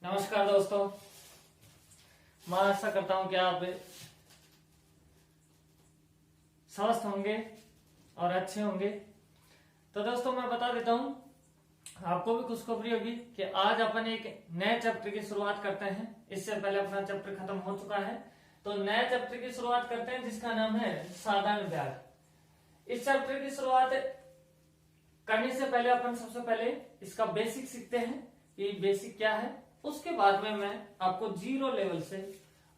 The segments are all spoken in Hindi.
नमस्कार दोस्तों, मैं आशा करता हूं कि आप स्वस्थ होंगे और अच्छे होंगे। तो दोस्तों मैं बता देता हूं, आपको भी खुशखबरी होगी कि आज अपन एक नए चैप्टर की शुरुआत करते हैं। इससे पहले अपना चैप्टर खत्म हो चुका है, तो नए चैप्टर की शुरुआत करते हैं जिसका नाम है साधारण ब्याज। इस चैप्टर की शुरुआत करने से पहले अपन सबसे पहले इसका बेसिक सीखते हैं कि बेसिक क्या है। उसके बाद में मैं आपको जीरो लेवल से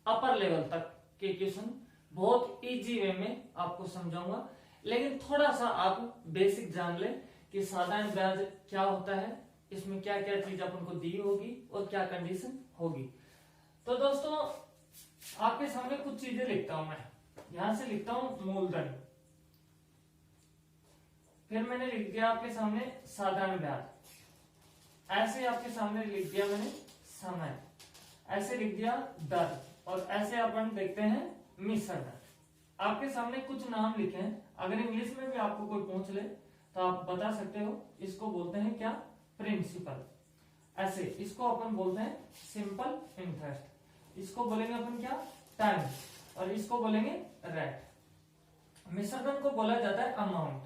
अपर लेवल तक के क्वेश्चन बहुत इजी वे में आपको समझाऊंगा, लेकिन थोड़ा सा आप बेसिक जान लें कि साधारण ब्याज क्या होता है, इसमें क्या क्या चीज अपन को दी होगी और क्या कंडीशन होगी। तो दोस्तों आपके सामने कुछ चीजें लिखता हूं मैं। यहां से लिखता हूं मूलधन, फिर मैंने लिख दिया आपके सामने साधारण ब्याज, ऐसे आपके सामने लिख दिया मैंने समय, ऐसे लिख दिया दर, और ऐसे अपन देखते हैं मिश्र दर। आपके सामने कुछ नाम लिखे हैं, अगर इंग्लिश में भी आपको कोई पूछ ले तो आप बता सकते हो। इसको बोलते हैं क्या? प्रिंसिपल। ऐसे इसको अपन बोलते हैं सिंपल इंटरेस्ट, इसको बोलेंगे अपन क्या? टाइम, और इसको बोलेंगे रेट। मिश्रधन को बोला जाता है अमाउंट।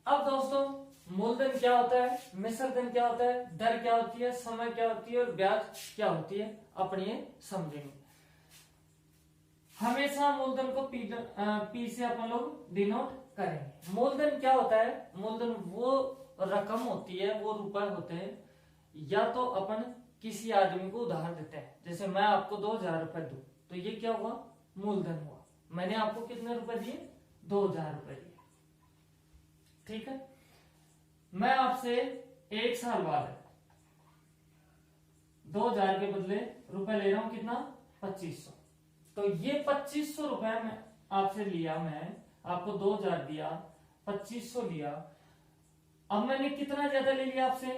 अब दोस्तों मूलधन क्या होता है, मिश्रधन क्या होता है, दर क्या होती है, समय क्या होती है और ब्याज क्या होती है, अपन ये समझेंगे। हमेशा मूलधन को पी से अपन लोग डिनोट करेंगे। मूलधन क्या होता है? मूलधन वो रकम होती है, वो रुपए होते हैं, या तो अपन किसी आदमी को उधार देते हैं। जैसे मैं आपको 2000 रुपए दूं तो ये क्या हुआ? मूलधन हुआ। मैंने आपको कितने रुपए दिए? 2000 रुपए दिए, ठीक है। मैं आपसे एक साल बाद 2000 के बदले रुपए ले रहा हूं, कितना? 2500। तो ये 2500 रुपए मैं आपसे लिया, मैं आपको 2000 दिया, 2500 लिया। अब मैंने कितना ज्यादा ले लिया आपसे?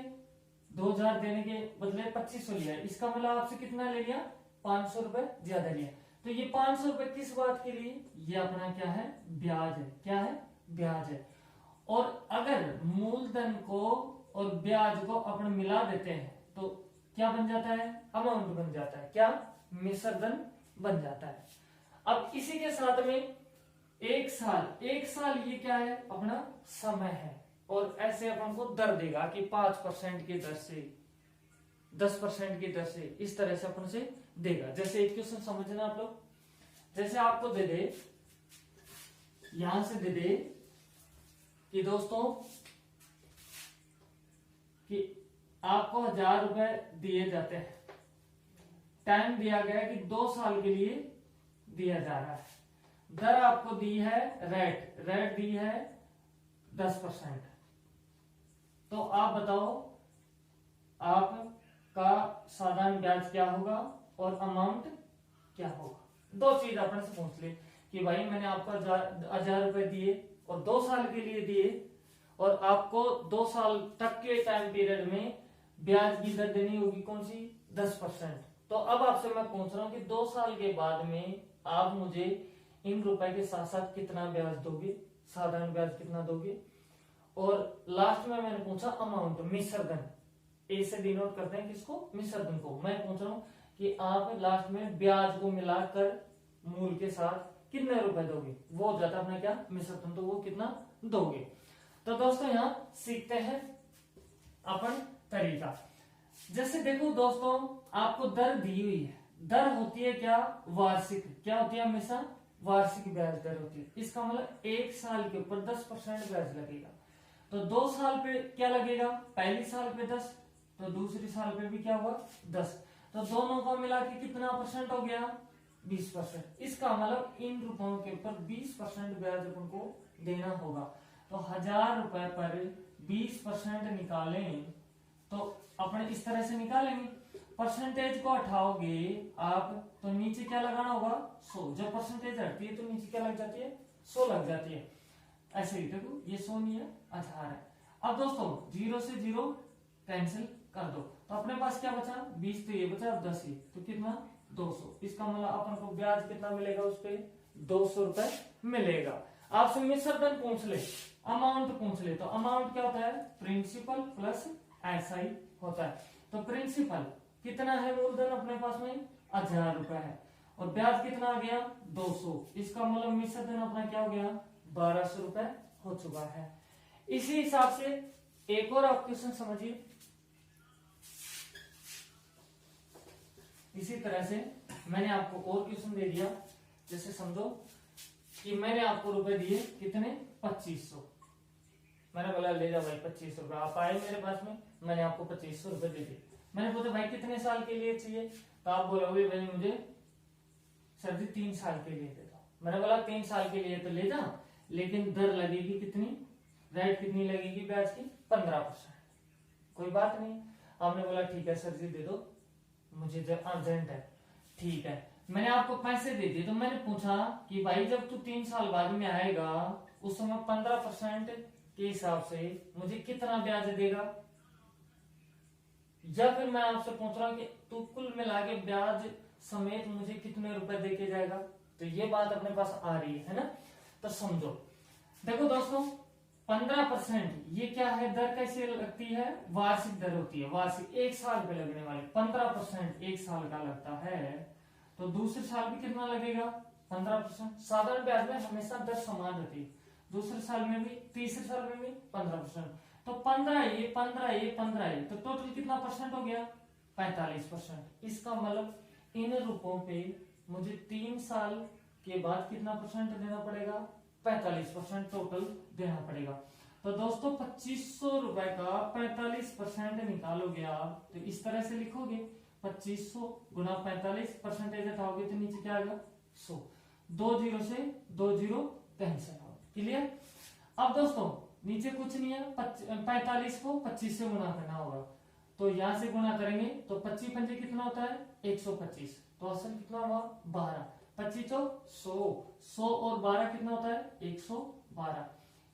2000 देने के बदले 2500 लिया, इसका मतलब आपसे कितना ले लिया? 500 रुपए ज्यादा लिया। तो ये 500 रुपए किस बात के लिए? ये अपना क्या है? ब्याज है। क्या है? ब्याज है। और अगर मूलधन को और ब्याज को अपन मिला देते हैं तो क्या बन जाता है? अमाउंट बन जाता है। क्या? मिश्रधन बन जाता है। अब इसी के साथ में एक साल ये क्या है? अपना समय है, और ऐसे अपन को दर देगा कि 5% की दर से, 10% की दर से, इस तरह से अपन से देगा। जैसे एक क्वेश्चन समझना आप लोग, जैसे आपको दे दे, यहां से दे दे कि दोस्तों कि आपको 1000 रुपए दिए जाते हैं, टाइम दिया गया है कि 2 साल के लिए दिया जा रहा है, दर आपको दी है रेट दी है 10%। तो आप बताओ आपका साधारण ब्याज क्या होगा और अमाउंट क्या होगा? दो चीज आपने से पूछ ली कि भाई मैंने आपको 1000 रुपए दिए और 2 साल के लिए दिए, और आपको 2 साल तक के टाइम पीरियड में ब्याज की दर देनी होगी, कौन सी? 10%। तो अब आपसे मैं पूछ रहा हूं कि 2 साल के बाद में आप मुझे इन रुपए के साथ साथ कितना ब्याज दोगे, साधारण ब्याज कितना दोगे? और लास्ट में मैंने पूछा अमाउंट, मिश्रधन। ए से डिनोट करते हैं किसको? मिश्रधन को। मैं पूछ रहा हूं कि आप लास्ट में ब्याज को मिलाकर मूल के साथ कितने रुपए दोगे, वो हो जाता है अपना क्या? मिश्रधन। तो वो कितना दोगे? तो दोस्तों यहां सीखते हैं अपन तरीका। जैसे देखो दोस्तों, आपको दर दी हुई है, दर होती है क्या? वार्षिक। क्या होती है? हमेशा वार्षिक ब्याज दर होती है। इसका मतलब एक साल के ऊपर 10% ब्याज लगेगा। तो 2 साल पे क्या लगेगा? पहली साल पे 10, तो दूसरी साल पे भी क्या हुआ? 10। तो दोनों को मिला के कितना परसेंट हो गया? 20%। इसका मतलब इन रुपयों के ऊपर 20% ब्याज अपन को देना होगा। तो 1000 रुपए पर 20% निकालें तो अपन इस तरह से निकालेंगे। परसेंटेज को हटाओगे आप तो नीचे क्या लगाना होगा? 100। जब परसेंटेज हटती है तो नीचे क्या लग जाती है? 100 लग जाती है। ऐसे ही देखो, ये 100 नहीं है, 1000 है। अब दोस्तों 0 से 0 कैंसिल कर दो, तो अपने पास क्या बचा? 20 तो ये बचा, और 10 ये, तो कितना? 200। इसका मतलब अपन को ब्याज कितना मिलेगा? उस पे 200 रुपए मिलेगा। आपसे मिश्रधन पूछ ले, अमाउंट पूछ ले, तो अमाउंट क्या होता है? प्रिंसिपल प्लस एसआई होता है। तो प्रिंसिपल कितना है मूलधन अपने पास में 1000 रुपए है, और ब्याज कितना आ गया 200। इसका मतलब मिश्र धन अपना क्या हो गया 1200 रुपए हो चुका है। इसी हिसाब से एक और आप क्वेश्चन समझिए। इसी तरह से मैंने आपको और क्वेश्चन दे दिया, जैसे समझो कि मैंने आपको रुपए दिए कितने 2500। मैंने बोला ले जाओ भाई 2500 रुपए, आप आए मेरे पास में, मैंने आपको 2500 रुपए दे दिए। मैंने पूछा भाई कितने साल के लिए चाहिए, तो आप बोलोगे भाई मुझे सर जी 3 साल के लिए दे दो। मैंने बोला 3 साल के लिए तो ले जा, लेकिन दर लगेगी कितनी, रेट कितनी लगेगी ब्याज की 15%। कोई बात नहीं। आपने बोला ठीक है सर जी दे दो, मुझे अर्जेंट है। ठीक है, मैंने आपको पैसे दे दिए, तो मैंने पूछा कि भाई जब तू 3 साल बाद में आएगा उस समय 15% के हिसाब से मुझे कितना ब्याज देगा, या फिर मैं आपसे पूछ रहा हूं कि तू कुल मिला के ब्याज समेत मुझे कितने रुपए देके जाएगा। तो ये बात अपने पास आ रही है ना। तो समझो, देखो दोस्तों 15% ये क्या है, दर कैसे लगती है, वार्षिक दर होती है, वार्षिक 1 साल पे लगने वाली 15% 1 साल का लगता है, तो दूसरे साल भी कितना लगेगा 15%। साधारण ब्याज में हमेशा दर समान रहती है, दूसरे साल में भी तीसरे साल में भी 15%। तो 15 ये 15 ये 15 ये, तो टोटल कितना परसेंट हो गया 45%। इसका मतलब इन रुपयों पे मुझे 3 साल के बाद कितना परसेंट देना पड़ेगा 45% टोटल देना पड़ेगा। तो दोस्तों 2500 रुपए का 45% निकालोगे आप, तो इस तरह से लिखोगे 2500 गुना 45 परसेंटेज हटाओगे तो नीचे क्या आएगा 100। 2 जीरो से 2 जीरो कैंसिल हो। क्लियर। अब दोस्तों नीचे कुछ नहीं है, 45 को 25 से गुना करना होगा, तो यहां से गुणा करेंगे तो 25 पंजे कितना होता है 125, तो असल कितना हुआ 12, 25 तो 100 और 12 कितना होता है 112।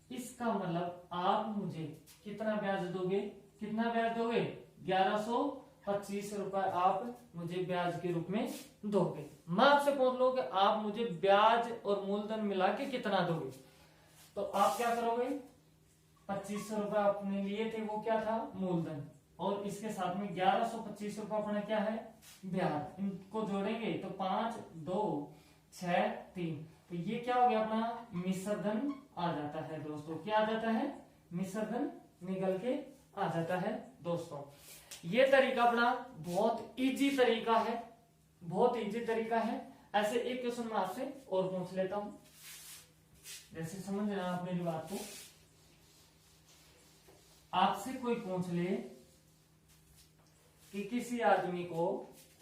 इसका मतलब आप मुझे कितना ब्याज दोगे, कितना ब्याज दोगे 1125 रुपए आप मुझे ब्याज के रूप में दोगे। मैं आपसे पूछ लूं कि आप मुझे ब्याज और मूलधन मिला के कितना दोगे, तो आप क्या करोगे 2500 रुपए आपने लिए थे, वो क्या था मूलधन, और इसके साथ में 1125 रुपए अपना क्या है ब्याज, इनको जोड़ेंगे तो 5 2 6 3, तो ये क्या हो गया अपना मिश्र धन आ जाता है दोस्तों। क्या आ जाता है मिश्र धन निकल के आ जाता है दोस्तों। ये तरीका अपना बहुत इजी तरीका है, बहुत इजी तरीका है। ऐसे एक क्वेश्चन मैं आपसे और पूछ लेता हूं, जैसे समझ रहे आप मेरी बात को। आपसे कोई पूछ ले कि किसी आदमी को,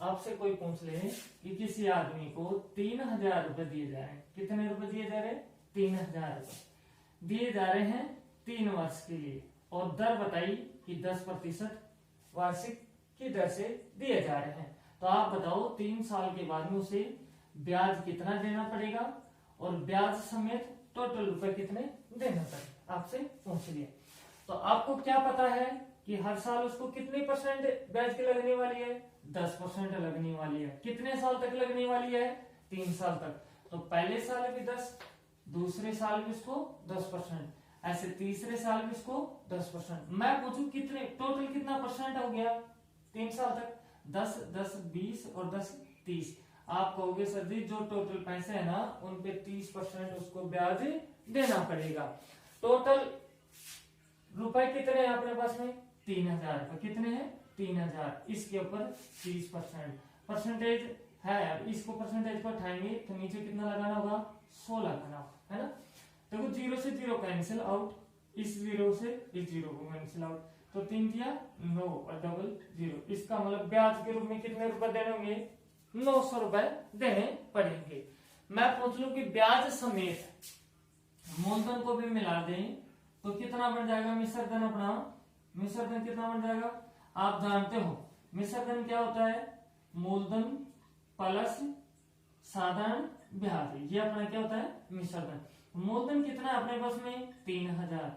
आपसे कोई पूछ ले कि किसी आदमी को 3000 रुपए दिए जा रहे हैं। कितने रुपए दिए जा रहे हैं 3000 रुपए दिए जा रहे हैं 3 वर्ष के लिए, और दर बताई कि 10% वार्षिक की दर से दिए जा रहे हैं। तो आप बताओ 3 साल के बाद में उसे ब्याज कितना देना पड़ेगा, और ब्याज समेत टोटल रुपए कितने देना पड़ेगा, आपसे पूछ लिया। तो आपको क्या पता है कि हर साल उसको कितनी परसेंट ब्याज की लगने वाली है 10% लगने वाली है। कितने साल तक लगने वाली है 3 साल तक, तो पहले साल भी 10, दूसरे साल भी उसको 10%, ऐसे तीसरे साल भी उसको 10%। मैं पूछूं कितने टोटल कितना परसेंट हो गया 3 साल तक, 10 10 20 और 10 30। आप कहोगे सर जी जो टोटल पैसे है ना उन पे 30% उसको ब्याज देना पड़ेगा। टोटल रुपए कितने हैं अपने पास में 3000 रुपए, कितने हैं 3000, इसके ऊपर 30% परसेंटेज है। अब इसको परसेंटेज को उठाएंगे तो नीचे कितना लगाना होगा 100 लगाना होगा, है ना। देखो 0 से 0 कैंसिल आउट, इस 0 से इस 0 को कैंसिल आउट, तो 3 दिया 9 और डबल 0। इसका मतलब ब्याज के रूप में कितने रुपए देने होंगे 900 रुपए देने पड़ेंगे। मैं पूछ लूं कि ब्याज समेत मूलधन को भी मिला दें तो कितना बन जाएगा मिश्र धन अपना, मिश्र धन कितना बन जाएगा। आप जानते हो मिश्र धन क्या होता है, मूलधन प्लस साधारण ब्याज, ये अपना क्या होता है मिश्र धन। मूलधन कितना है अपने पास में 3000,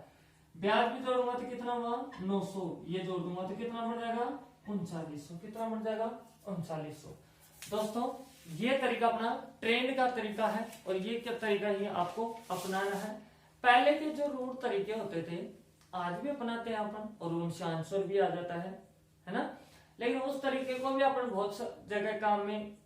ब्याज भी जोड़ूंगा तो कितना हुआ 900, ये जोड़ दूंगा तो कितना बन जाएगा 3900, कितना बन जाएगा 3900। दोस्तों ये तरीका अपना ट्रेंड का तरीका है, और ये क्या तरीका ये आपको अपनाना है। पहले के जो रूट तरीके होते थे आज भी अपनाते हैं अपन, और उनसे आंसर भी आ जाता है ना। लेकिन उस तरीके को भी अपन बहुत जगह काम में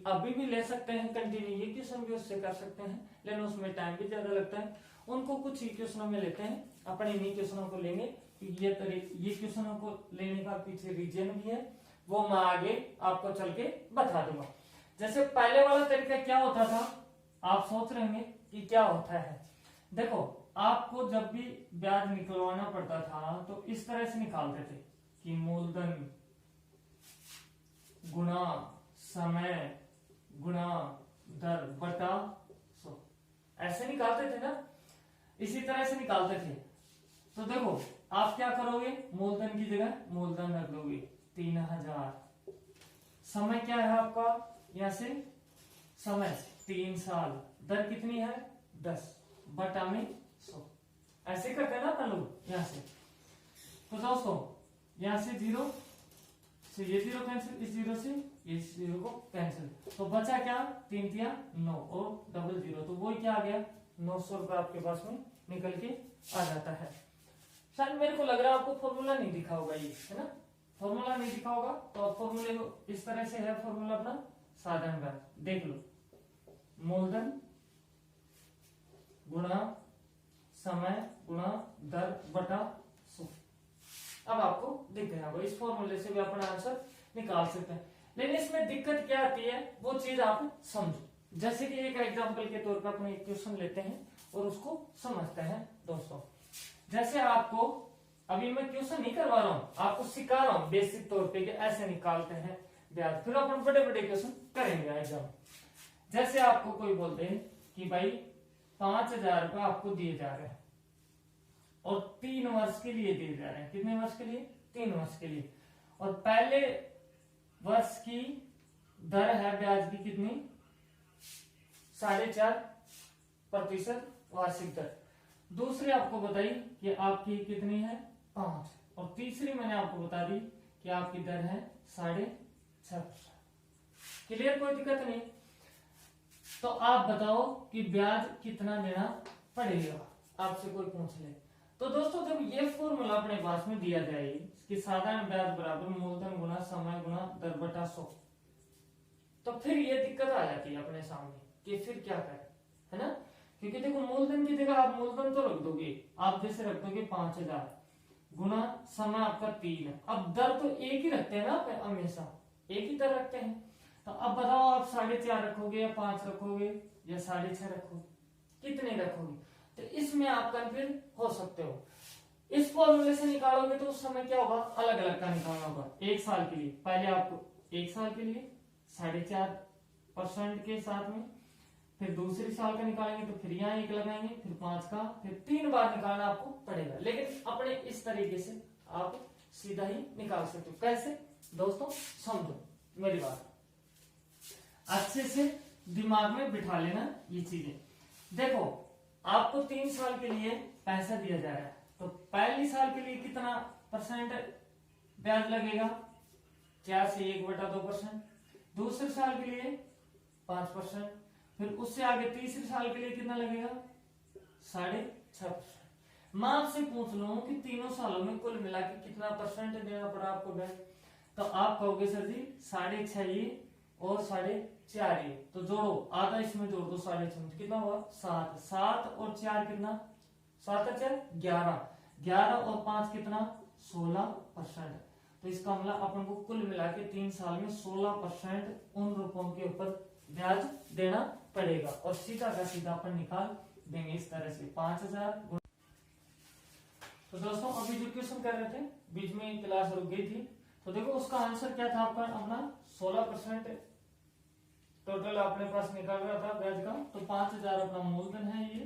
अभी भी ले सकते हैं कंटिन्यू, ये क्वेश्चन भी उससे कर सकते हैं, लेकिन उसमें टाइम भी ज्यादा लगता है। उनको कुछ ही क्वेश्चनों में लेते हैं, अपन इन्हीं क्वेश्चनों को लेंगे। ये क्वेश्चनों को लेने का पीछे रीजन भी है, वो मैं आगे आपको चल के बता दूंगा। जैसे पहले वाला तरीका क्या होता था, आप सोच रहे होंगे कि क्या होता है। देखो, आपको जब भी ब्याज निकलवाना पड़ता था तो इस तरह से निकालते थे कि मूलधन गुणा समय गुणा दर बटा 100, ऐसे निकालते थे ना, इसी तरह से निकालते थे। तो देखो, आप क्या करोगे, मूलधन की जगह मूलधन रख दोगे 3000, समय क्या है आपका, यहां से समय 3 साल, दर कितनी है 10 बटा में 100, ऐसे करते हैं ना अपन लोग यहां से। तो दोस्तों यहां से 0 से ये 0 कैंसिल, इस 0 से ये 0 को कैंसिल, तो बचा क्या 3 तिया 9 और डबल 0, तो वो क्या आ गया 900 रुपए आपके पास में निकल के आ जाता है। शायद मेरे को लग रहा है आपको फॉर्मूला नहीं दिखा होगा, ये है ना, फॉर्मूला नहीं दिखा होगा, तो फॉर्मूले इस तरह से है फॉर्मूला अपना साधारण ब्याज, देख लो, मूलधन गुणा समय गुणा दर बटा 100। अब आपको दिख गया होगा, इस फॉर्मूले से भी अपना आंसर निकाल सकते हैं। लेकिन इसमें दिक्कत क्या आती है वो चीज आप समझो। जैसे कि एक एग्जांपल के तौर पर अपने एक क्वेश्चन लेते हैं और उसको समझते हैं दोस्तों। जैसे आपको अभी मैं क्वेश्चन नहीं करवा रहा हूं, आपको सिखा रहा हूं बेसिक तौर पे कि ऐसे निकालते हैं ब्याज, फिर अपन बड़े बड़े क्वेश्चन करेंगे एग्जाम। जैसे आपको कोई बोलते हैं कि भाई 5000 रुपए आपको दिए जा रहे हैं और 3 वर्ष के लिए दिए जा रहे हैं, कितने वर्ष के लिए 3 वर्ष के लिए, और पहले वर्ष की दर है ब्याज की कितनी 4.5% वार्षिक दर, दूसरी आपको बताई कि आपकी कितनी है 5, और तीसरी मैंने आपको बता दी कि आपकी दर है 6.5%। क्लियर, कोई दिक्कत नहीं। तो आप बताओ कि ब्याज कितना देना पड़ेगा, आपसे कोई पूछ ले। तो दोस्तों जब ये फॉर्मूला अपने पास में दिया जाए कि साधारण ब्याज बराबर मूलधन गुना समय गुना दर बटा 100, तो फिर ये दिक्कत आ जाती है अपने सामने कि फिर क्या करें, है ना। क्योंकि देखो मूलधन की जगह आप मूलधन तो रख दोगे, आप जैसे रख दोगे 5000 गुना समय आपका 3 है, अब दर तो एक ही रखते हैं ना हमेशा, एक ही दर रखते हैं। तो अब बताओ आप 4.5 रखोगे या 5 रखोगे या 6.5 रखोगे, कितने रखोगे, तो इसमें आप कंफ्यूज हो सकते हो। इस फॉर्मूले से निकालोगे तो उस समय क्या होगा, अलग अलग का निकालना होगा। एक साल के लिए पहले आपको 1 साल के लिए 4.5% के साथ में, फिर दूसरी साल का निकालेंगे तो फिर यहाँ 1 लगाएंगे, फिर 5 का, फिर 3 बार निकालना आपको पड़ेगा। लेकिन अपने इस तरीके से आप सीधा ही निकाल सकते हो। कैसे दोस्तों, समझो मेरी बात, अच्छे से दिमाग में बिठा लेना ये चीजें। देखो आपको 3 साल के लिए पैसा दिया जा रहा है, तो पहली साल के लिए कितना % ब्याज लगेगा, 4 से 1/2%, दूसरे साल के लिए 5%, फिर उससे आगे तीसरे साल के लिए कितना लगेगा 6.5%। मैं आपसे पूछ लूं कि तीनों सालों में कुल मिला के कितना % देना पड़ा आपको ब्याज, तो आप कहोगे सर जी 6.5 ये और 4.5 ये, तो जोड़ो, आधा इसमें जोड़ दो 6.5, कितना हुआ 7, 7 और 4 कितना 7 और 4 11, 11 और 5 कितना 16%। तो इसका मतलब अपन को कुल मिला के 3 साल में 16% उन रुपयों के ऊपर ब्याज देना पड़ेगा, और सीधा का सीधा अपन निकाल देंगे इस तरह से 5000। तो दोस्तों अभी जो क्वेश्चन कर रहे थे बीच में क्लास रुक गई थी, तो देखो उसका आंसर क्या था आपका, अपना 16% टोटल अपने पास निकाल रहा था ब्याज का। तो 5000 अपना मूलधन है ये,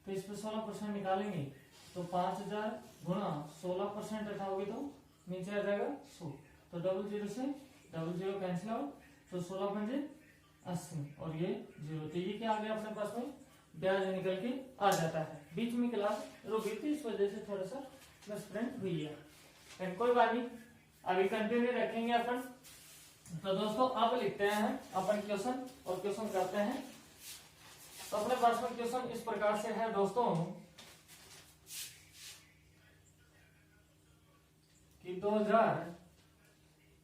तो इस पे 16% निकालेंगे, तो 5000 गुणा 16% हटाओगे तो नीचे आ जाएगा 100, तो 00 से 00 कैंसिल आउट, तो 16 80 और ये 0, तो ये क्या आ गया अपने पास में ब्याज निकल के आ जाता है। बीच में क्लास रुक गई थी, इस वजह से थोड़ा सा मिसप्रिंट हुई है, कोई बात नहीं, अभी कंटिन्यू रखेंगे अपन। तो दोस्तों अब लिखते हैं अपन क्वेश्चन और क्वेश्चन करते हैं। तो अपने पास में क्वेश्चन इस प्रकार से है दोस्तों कि 2000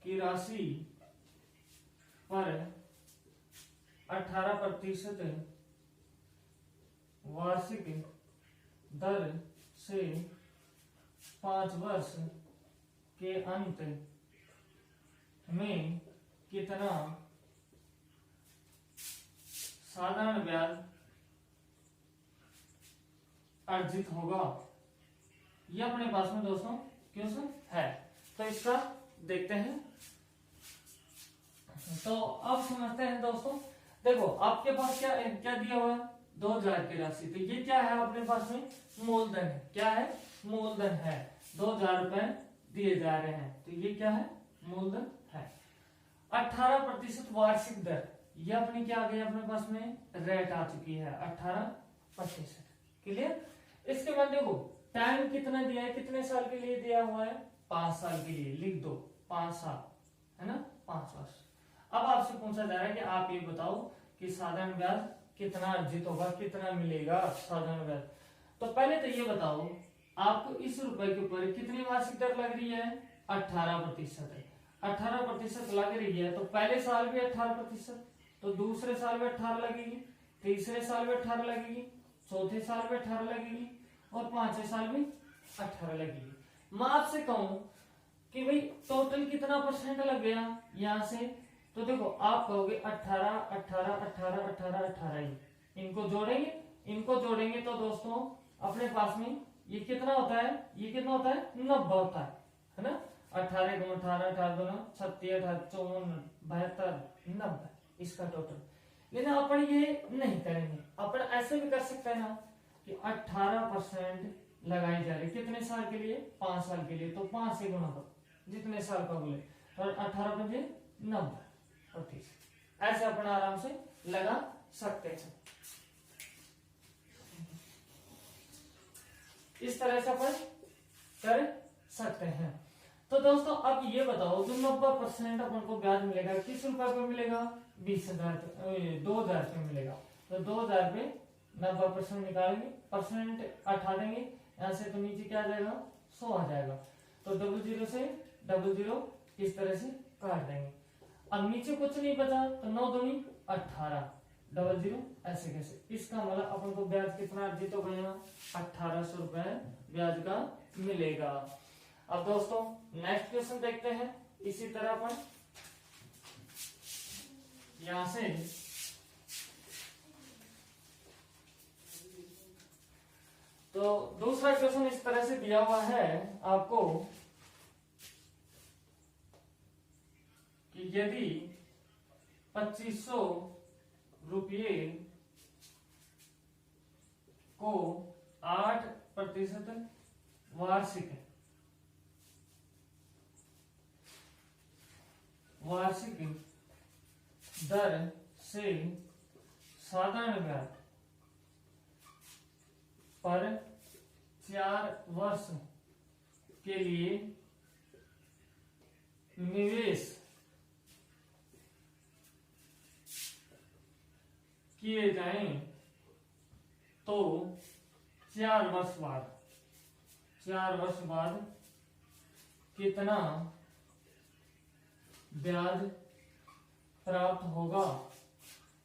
की राशि पर 18% वार्षिक दर से 5 वर्ष के अंत में कितना साधारण ब्याज अर्जित होगा। ये अपने पास में दोस्तों क्वेश्चन है, तो इसका देखते हैं। तो अब समझते हैं दोस्तों, देखो आपके पास क्या क्या दिया हुआ है, 2000 की राशि। तो ये क्या है अपने पास में, मूलधन है। क्या है, मूलधन है। 2000 रुपए दिए जा रहे हैं, तो ये क्या है, मूलधन है। 18% वार्षिक दर, ये अपनी क्या आ गई अपने पास में, रेट आ चुकी है 18%। क्लियर। इसके बाद देखो टाइम कितना दिया है, कितने साल के लिए दिया हुआ है, 5 साल के लिए। लिख दो 5 साल, है ना, 5 वर्ष। अब आपसे पूछा जा रहा है कि आप ये बताओ कि साधारण ब्याज कितना अर्जित होगा, कितना मिलेगा साधारण ब्याज। तो पहले तो ये बताओ आपको इस रुपए के ऊपर कितनी वार्षिक दर लग रही है, 18% है। 18% लग रही है, तो पहले साल भी 18%, तो दूसरे साल में 18 लगेगी, तीसरे साल में 18 लगेगी, चौथे साल में 18 लगेगी और 5वें साल में 18 लगेगी। मैं आपसे कहूं कि भाई टोटल कितना परसेंट लग गया यहां से, तो देखो आप कहोगे 18 18 18 18 18 ही। इनको जोड़ेंगे तो दोस्तों अपने पास में ये कितना होता है, ये कितना होता है, 90 होता है ना। 18 गुना 18 18 गुना 36 18 54 72 90, इसका टोटल। लेकिन अपन ये नहीं करेंगे, अपन ऐसे भी कर सकते हैं ना कि 18% लगाई जा रही है कितने साल के लिए, 5 साल के लिए। तो 5 से गुना करो जितने साल का बोले, तो 18 बजे 90%। ऐसे अपन आराम से लगा सकते हैं। इस तरह से अपन कर सकते हैं। तो दोस्तों अब ये बताओ जो 90% अपन को ब्याज मिलेगा किस रुपए पे मिलेगा, 20,000 2000 पे मिलेगा। तो 2000 पे 90% निकालेंगे, परसेंट हटा देंगे यहां से, तो नीचे क्या आ जाएगा, 100 आ जाएगा। तो 00 से 00 इस तरह से काट देंगे। अब नीचे कुछ नहीं बचा, तो 9 दूनी 18 00 ऐसे कैसे। इसका मतलब अपन को ब्याज कितना अर्जित हो गया, 1800 रुपए ब्याज का मिलेगा। अब दोस्तों नेक्स्ट क्वेश्चन देखते हैं। इसी तरह अपन यहां से तो दूसरा क्वेश्चन इस तरह से दिया हुआ है आपको कि यदि 2500 रुपये को 8% वार्षिक दर से साधारण ब्याज पर 4 वर्ष के लिए निवेश किए जाएं तो 4 वर्ष बाद कितना ब्याज प्राप्त होगा।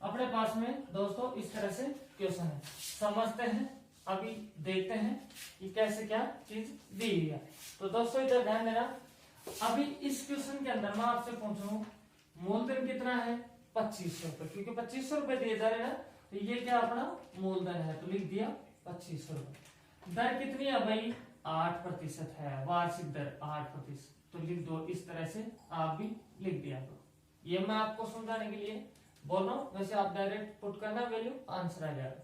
अपने पास में दोस्तों इस तरह से क्वेश्चन है, समझते हैं, अभी देखते हैं कि कैसे क्या चीज दी हुई है। तो दोस्तों इधर ध्यान देना, अभी इस क्वेश्चन के अंदर मैं आपसे पूछूं मूलधन कितना है, 2500 रुपए, क्योंकि 2500 रुपए दिए जा रहे हैं, तो ये क्या अपना मूलधन है, तो लिख दिया 2500 रुपए। दर कितनी है भाई, 8% है, वार्षिक दर 8%, तो लिख दो इस तरह से, आप भी लिख दिया करो। ये मैं आपको समझाने के लिए बोल रहा हूं, वैसे आप डायरेक्ट पुट करना वैल्यू, आंसर आ जाएगा।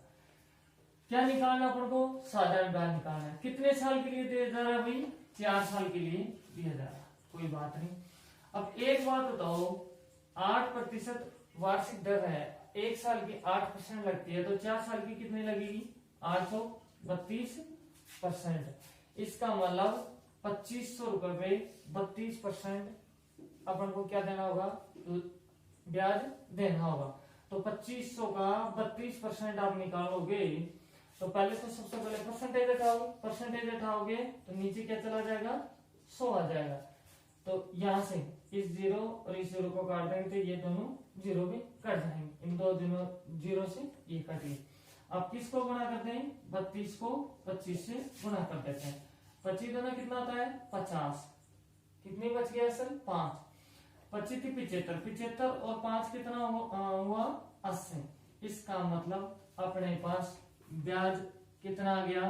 क्या निकालना अपन को, साधारण ब्याज निकालना है। कितने साल के लिए दिया जा रहा है भाई, 4 साल के लिए दिया जा रहा है, कोई बात नहीं। अब एक बात बताओ, 8% वार्षिक दर है, 1 साल की 8% लगती है, तो 4 साल की कितनी लगेगी, 832%। इसका मतलब 2500 रुपए पे 32% अपन को क्या देना होगा, ब्याज देना होगा। तो 2500 का 32% आप निकालोगे, तो पहले तो सबसे पहले परसेंटेज हटाओगे, तो नीचे क्या चला जाएगा, 100 आ जाएगा। तो यहाँ से इस जीरो और इस जीरो को काट देंगे तो ये दोनों जीरो भी कट जाएंगे, इन दो दिनों जीरो से ये कट गए। अब किसको गुणा करते हैं, 32 को 25 से गुणा कर देते हैं। 25 गुना कितना होता है 50, कितनी बच गया सर 5, 25 थी 75, 75 और 5 कितना हुआ 80। इसका मतलब अपने पास ब्याज कितना आ गया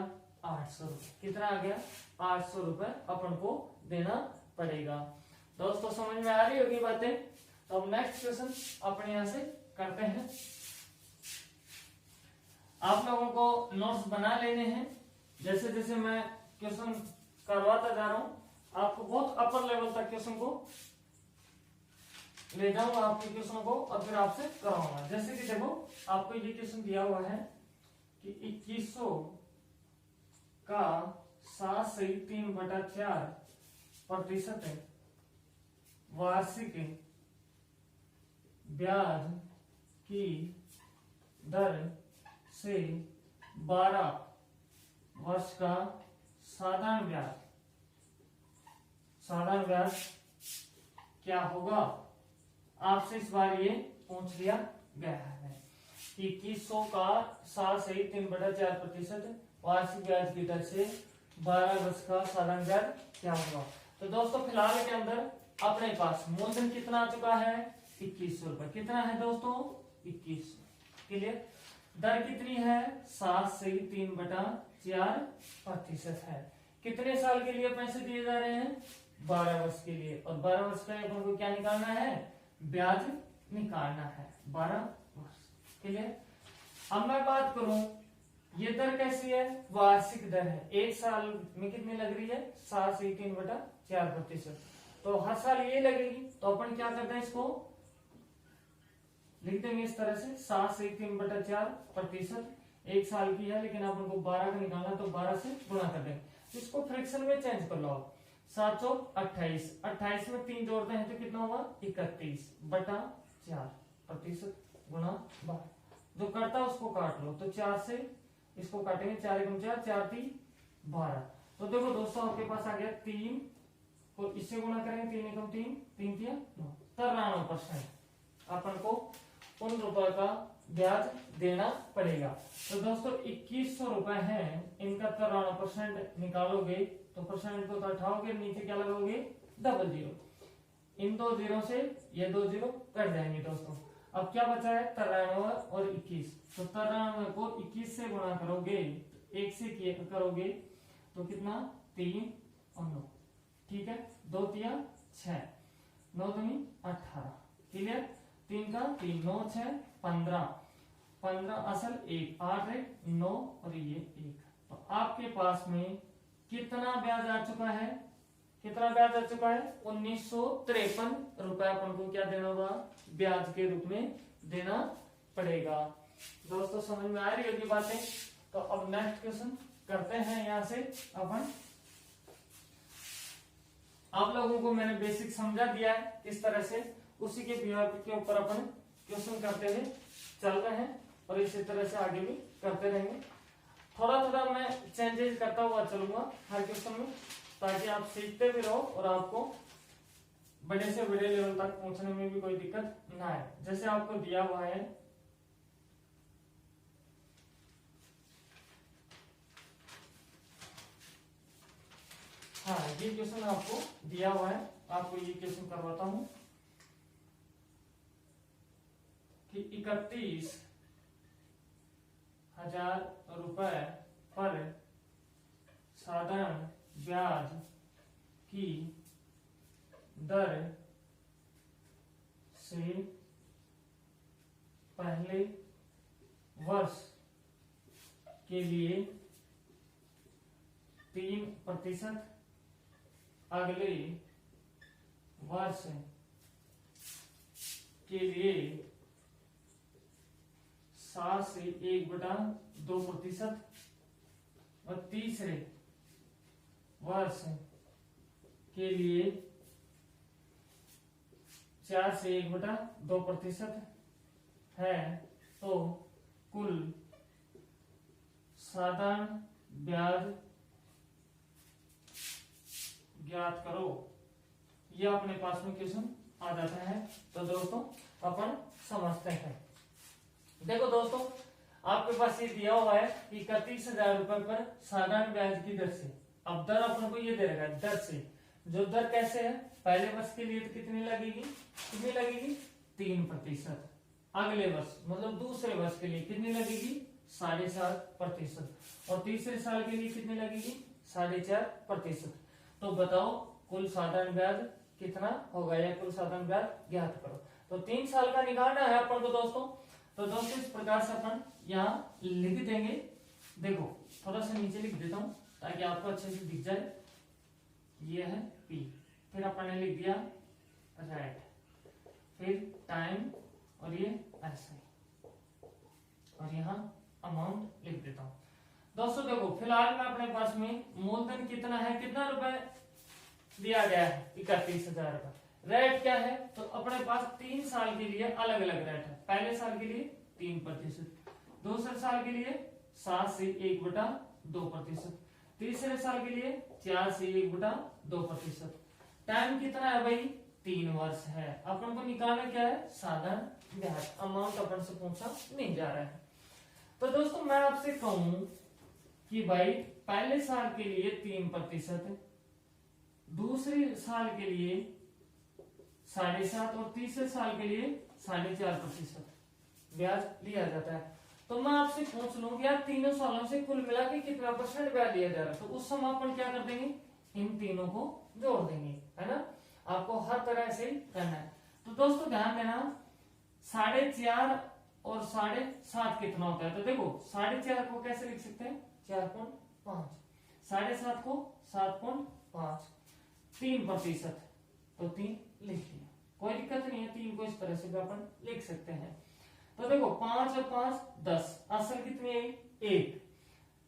800 रुपए, कितना आ गया 800 रुपए अपन को देना पड़ेगा। दोस्तों समझ में आ रही होगी बातें। तो अब नेक्स्ट क्वेश्चन अपने यहां से करते हैं। आप लोगों को नोट्स बना लेने हैं, जैसे जैसे मैं क्वेश्चन करवाता जा रहा हूं आपको बहुत अपर लेवल तक क्वेश्चन को ले जाऊंगा, आपके क्वेश्चन को, और फिर आपसे कराऊंगा। जैसे कि देखो आपको ये क्वेश्चन दिया हुआ है कि 2100 का 7/3/4% वार्षिक ब्याज की दर से 12 वर्ष का साधारण ब्याज क्या होगा। आपसे इस बार ये पूछ लिया गया है कि 2100 का 7/3/4% वार्षिक ब्याज की दर से 12 वर्ष का साधारण ब्याज क्या होगा। तो दोस्तों फिलहाल के अंदर अपने पास मूलधन कितना आ चुका है 2100 रुपए, कितना है दोस्तों 2100। क्लियर। दर कितनी है 7/3/4% है। कितने साल के लिए पैसे दिए जा रहे हैं 12 वर्ष के लिए, और 12 वर्ष का अपन को क्या निकालना है ब्याज निकालना है 12 वर्ष। क्लियर। अब मैं बात करूं ये दर कैसी है, वार्षिक दर है। एक साल में कितनी लग रही है 7/3/4%, तो हर साल ये लगेगी। तो अपन क्या करते हैं इसको लिख देंगे इस तरह से 7/3/4%। एक साल की है लेकिन अपन को 12 का निकालना, तो 12 से गुणा कर देंगे। इसको फ्रैक्शन में चेंज कर लो। 7 चौक 28, 28 में 3 जोड़ते हैं तो कितना हुआ 31/4% गुणा 12। जो करता है उसको काट लो, तो 4 से इसको काटेंगे, 4 एकम 4, 4 3 12। तो देखो दोस्तों आपके पास आ गया 3 को इससे गुणा करेंगे, 3 एकम 3, 3 3 9, 93% अपन को उन रुपए का ब्याज देना पड़ेगा। तो दोस्तों 2100 रुपए है, इनका 93% निकालोगे तो परसेंट को तो हटाओगे, नीचे क्या लगाओगे डबल जीरो, इन दो जीरो से ये दो जीरो कट जाएंगे दोस्तों। अब क्या बचा है 93 और 21, तो 93 को 21 से गुणा करोगे, 1 से करोगे तो कितना 3 और 9, ठीक है 2 3 6, 9 दूनी 18। क्लियर। 3 का 3, 9 6 15, 15 असल 1, 8 1 9 और ये 1। तो आपके पास में कितना ब्याज आ चुका है, कितना ब्याज आ चुका है 1953 रुपए अपन को क्या देना होगा ब्याज के रूप में देना पड़ेगा। दोस्तों समझ में आ रही होगी बातें। तो अब नेक्स्ट क्वेश्चन करते हैं। यहां से अपन आप लोगों को मैंने बेसिक समझा दिया है इस तरह से, उसी के ऊपर अपन क्वेश्चन करते हुए चल रहे हैं और इसी तरह से आगे भी करते रहेंगे। थोड़ा थोड़ा मैं चेंजेस करता हुआ चलूंगा हर क्वेश्चन में, ताकि आप सीखते भी रहो और आपको बड़े से बड़े लेवल तक पहुंचने में भी कोई दिक्कत ना आए। जैसे आपको दिया हुआ है हाँ ये क्वेश्चन आपको दिया हुआ है, आपको ये क्वेश्चन करवाता हूं कि 31,000 रुपए पर साधारण ब्याज की दर से पहले वर्ष के लिए 3%, अगले वर्ष के लिए 7 से 1/2% और तीसरे वर्ष के लिए 4 से 1/2% है, तो कुल साधारण ब्याज ज्ञात करो। ये अपने पास में क्वेश्चन आ जाता है। तो दोस्तों अपन समझते हैं। देखो दोस्तों, आपके पास ये दिया हुआ है 31,000 रुपए पर साधारण ब्याज की दर से। अब दर अपन को ये दे रखा है दर से, जो दर कैसे है, पहले वर्ष के लिए तो कितनी लगेगी, 3%। अगले वर्ष मतलब दूसरे वर्ष के लिए कितनी लगेगी, 7.5%। और तीसरे साल के लिए कितनी लगेगी, 4.5%। तो बताओ कुल साधारण ब्याज कितना होगा, या कुल साधारण ब्याज ज्ञात करो। तो 3 साल का निकालना है अपन को दोस्तों। तो दोस्तों इस प्रकार से अपन यहाँ लिख देंगे। देखो थोड़ा सा नीचे लिख देता हूं ताकि आपको अच्छे से दिख जाए। ये है P, फिर अपन ने लिख दिया रेट, फिर टाइम, और ये ऐसे, और यहाँ अमाउंट लिख देता हूं। दोस्तों देखो फिलहाल में अपने पास में मूलधन कितना है, कितना रुपए दिया गया है, 31,000 रुपए। रेट क्या है, तो अपने पास 3 साल के लिए अलग अलग रेट है। पहले साल के लिए 3%, दूसरे साल के लिए 7 से 1/2%, तीसरे साल के लिए 4 से 1/2%। टाइम कितना है भाई, 3 वर्ष है। अपन को निकालना क्या है, साधारण ब्याज। अमाउंट अपन से पूछा नहीं जा रहा है। तो दोस्तों मैं आपसे कहूं कि भाई पहले साल के लिए 3%, दूसरे साल के लिए 7.5% और तीसरे साल के लिए 4.5% ब्याज लिया जाता है। तो मैं आपसे पूछ लूं कि यार तीनों सालों से कुल मिला के कितना % ब्याज लिया जा रहा है, तो उस समय अपन क्या कर देंगे, इन तीनों को जोड़ देंगे, है ना। आपको हर तरह से करना है। तो दोस्तों ध्यान देना, 4.5 और 7.5 कितना होता है। तो देखो 4.5 को कैसे लिख सकते हैं, 4.5, 7.5 को 7.5, 3%, तो 3 लिख लिया, कोई दिक्कत नहीं है। 3 को इस तरह से भी अपन लिख सकते हैं। तो देखो 5 और 5 10, असल कितनी है 1,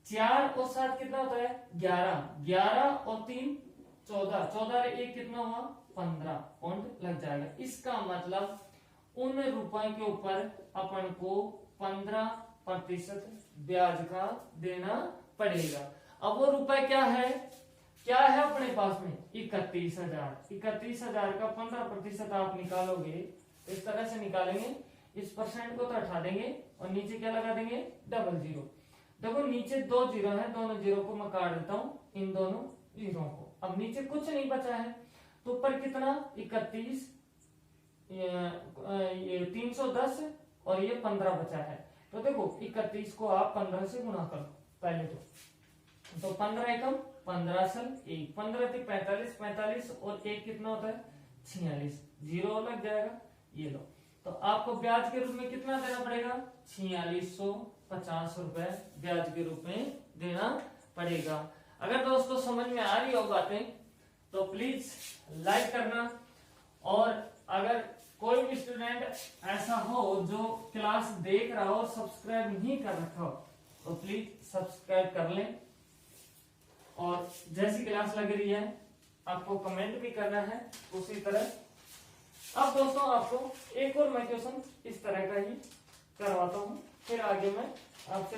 4 और 7 कितना होता है 11, 11 और 3 14, 14 और 1 कितना हुआ 15 पॉइंट लग जाएगा। इसका मतलब उन रुपए के ऊपर अपन को 15% ब्याज का देना पड़ेगा। अब वो रुपए क्या है अपने पास में 31,000। 31,000 का 15% आप निकालोगे, इस तरह से निकालेंगे, इस परसेंट को तो हटा देंगे और नीचे क्या लगा देंगे, 00। देखो नीचे 2 जीरो है, दोनों जीरो को मैं काट देता हूं, इन दोनों जीरो को। अब नीचे कुछ नहीं बचा है, तो ऊपर कितना 31, ये 310 और ये 15 बचा है। तो देखो 31 को आप 15 से गुना करो पहले तो 15 एकम 15 सल 1, 15 थे 45, 45 और 1 कितना होता है 46, जीरो लग जाएगा। ये लो, तो आपको ब्याज के रूप में कितना देना पड़ेगा, 4650 रुपए ब्याज के रूप में देना पड़ेगा। अगर दोस्तों समझ में आ रही हो बातें तो प्लीज लाइक करना, और अगर कोई भी स्टूडेंट ऐसा हो जो क्लास देख रहा हो और सब्सक्राइब नहीं कर रखा हो तो प्लीज सब्सक्राइब कर लें। और जैसी क्लास लग रही है आपको कमेंट भी करना है उसी तरह। अब दोस्तों आपको एक और मैं क्वेश्चन इस तरह का ही करवाता हूं, फिर आगे मैं आपसे